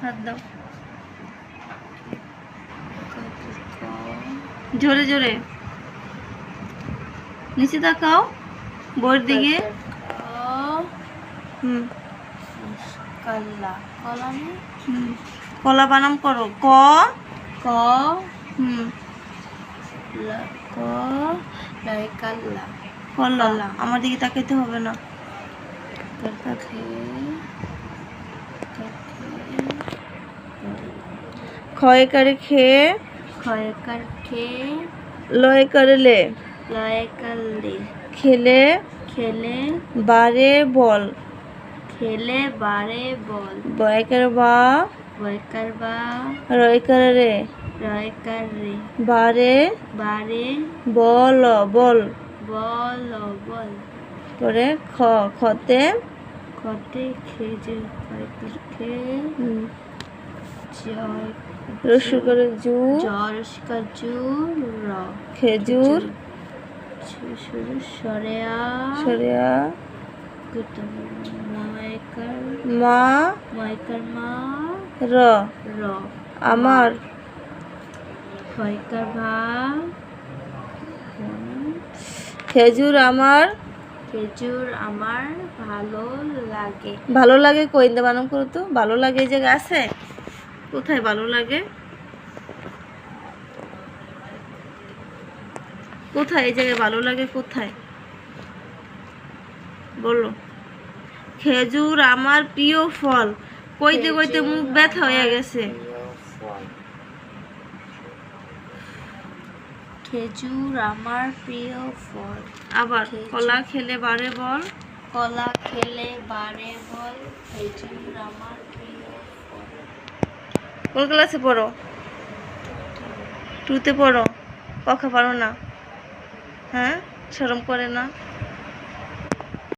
হাত দাও, জোরে জোরে নিচে তাকাও বইয়ের দিকে। কলা, কলা নেই? কলা বানাম করো, ক ক হুম ক লাই কাল্লা, কলা। আমার দিকে তাকাইতে হবে না। খয়ে করে খেয়ে, খয়ে কার খে, লয়ে করে লে, লয়ে কাল্লি, খেলে খেলে বারে বল, খেলে বারে বল, বয় করে বা, বয়কার বা, রয় করে রে, রয়কার রে, বারে বারে বল বল। বল বল। পরে খ, খতে খতে খেজুর, খয়কার খে, জয় রসু করে জু, জরস্কার জু, র খেজুর শুরু সরেয়া, সরিয়া মায়কার মা, মায়কার মা, র র আমার, ভয়কার ভা, খেজুর আমার খেজুর আমার ভালো লাগে। ভালো লাগে। কইন্দা বানাম করো তো, ভালো লাগে এই জায়গায় আছে? কোথায় ভালো লাগে? কোথায় এই জায়গায় ভালো লাগে? কোথায় বলো? খেজুর আমার প্রিয় ফল। কইতে কইতে মুখ ব্যথা হয়ে গেছে। খেজুর আমার প্রিয় ফল। আবার কলা খেলে বারে বল, কলা খেলে বারে বল, খেজুর আমার প্রিয় ফল। কোন ক্লাসে পড়ো? 2তে পড়ো। কথা পারো না? হ্যাঁ, শরম করে না?